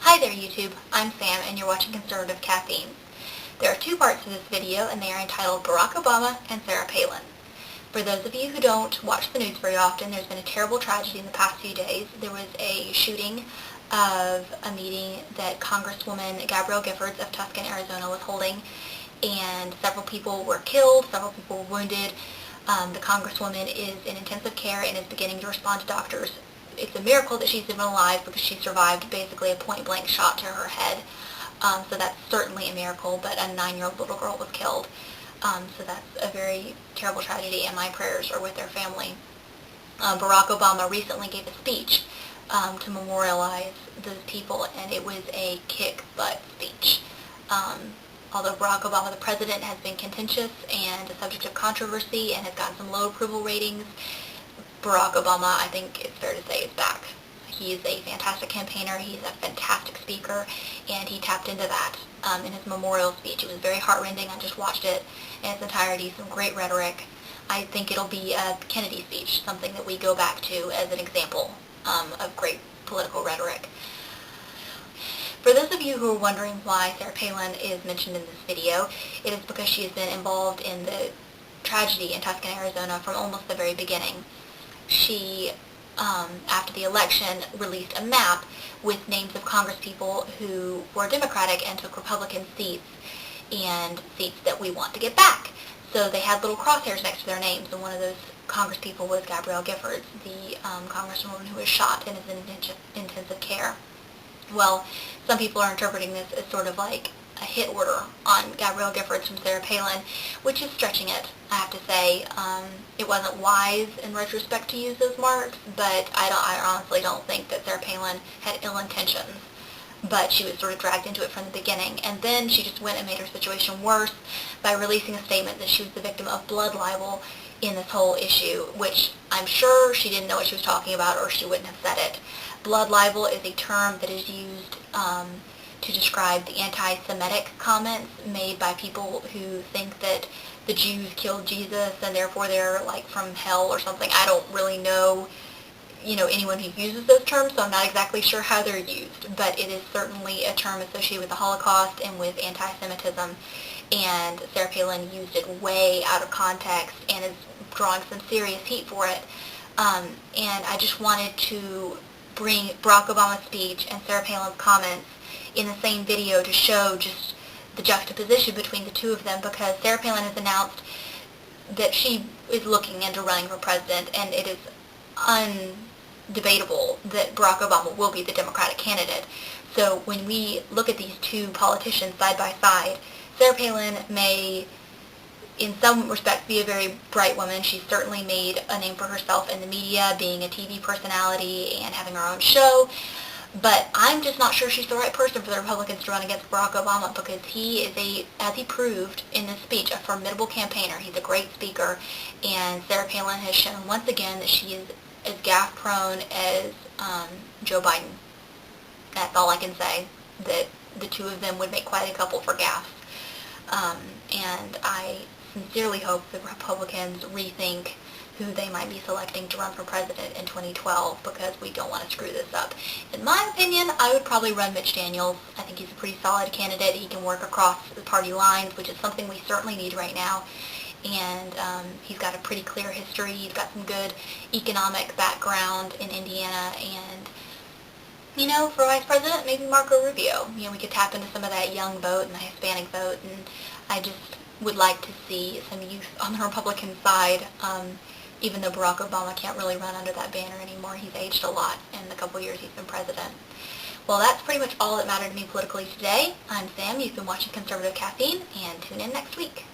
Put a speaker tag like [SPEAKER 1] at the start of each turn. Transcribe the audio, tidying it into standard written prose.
[SPEAKER 1] Hi there YouTube, I'm Sam and you're watching Conservative Caffeine. There are two parts to this video and they are entitled Barack Obama and Sarah Palin. For those of you who don't watch the news very often, there's been a terrible tragedy in the past few days. There was a shooting of a meeting that Congresswoman Gabrielle Giffords of Tucson, Arizona was holding, and several people were killed, several people were wounded. The Congresswoman is in intensive care and is beginning to respond to doctors. It's a miracle that she's even alive because she survived basically a point-blank shot to her head. So that's certainly a miracle, but a 9-year-old little girl was killed. So that's a very terrible tragedy, and my prayers are with their family. Barack Obama recently gave a speech to memorialize those people, and it was a kick-butt speech. Although Barack Obama, the president, has been contentious and a subject of controversy and has gotten some low approval ratings, Barack Obama, I think it's fair to say, is back. He is a fantastic campaigner, he's a fantastic speaker, and he tapped into that in his memorial speech. It was very heart-rending. I just watched it in its entirety, some great rhetoric. I think it'll be a Kennedy speech, something that we go back to as an example of great political rhetoric. For those of you who are wondering why Sarah Palin is mentioned in this video, it is because she has been involved in the tragedy in Tucson, Arizona from almost the very beginning. She, after the election, released a map with names of congresspeople who were Democratic and took Republican seats, and seats that we want to get back. So they had little crosshairs next to their names, and one of those congresspeople was Gabrielle Giffords, the congresswoman who was shot and is in intensive care. Well, some people are interpreting this as sort of like a hit order on Gabrielle Giffords from Sarah Palin, which is stretching it, I have to say. It wasn't wise in retrospect to use those marks, but I honestly don't think that Sarah Palin had ill intentions, but she was sort of dragged into it from the beginning. And then she just went and made her situation worse by releasing a statement that she was the victim of blood libel in this whole issue, which I'm sure she didn't know what she was talking about or she wouldn't have said it. Blood libel is a term that is used to describe the anti-Semitic comments made by people who think that the Jews killed Jesus and therefore they're like from hell or something. I don't really know, anyone who uses those terms, so I'm not exactly sure how they're used, but it is certainly a term associated with the Holocaust and with anti-Semitism, and Sarah Palin used it way out of context and is drawing some serious heat for it. And I just wanted to bring Barack Obama's speech and Sarah Palin's comments in the same video to show just the juxtaposition between the two of them, because Sarah Palin has announced that she is looking into running for president, and it is undebatable that Barack Obama will be the Democratic candidate. So when we look at these two politicians side by side, Sarah Palin may, in some respects, be a very bright woman. She's certainly made a name for herself in the media, being a TV personality and having her own show. But I'm just not sure she's the right person for the Republicans to run against Barack Obama, because he is as he proved in this speech, a formidable campaigner. He's a great speaker, and Sarah Palin has shown once again that she is as gaffe-prone as Joe Biden. That's all I can say, that the two of them would make quite a couple for gaffes. And I sincerely hope the Republicans rethink who they might be selecting to run for president in 2012, because we don't want to screw this up. In my opinion, I would probably run Mitch Daniels. I think he's a pretty solid candidate. He can work across the party lines, which is something we certainly need right now. And he's got a pretty clear history. He's got some good economic background in Indiana. And, for vice president, maybe Marco Rubio. We could tap into some of that young vote and the Hispanic vote. And I just would like to see some youth on the Republican side, even though Barack Obama can't really run under that banner anymore. He's aged a lot in the couple years he's been president. Well, that's pretty much all that mattered to me politically today. I'm Sam. You've been watching Conservative Caffeine, and tune in next week.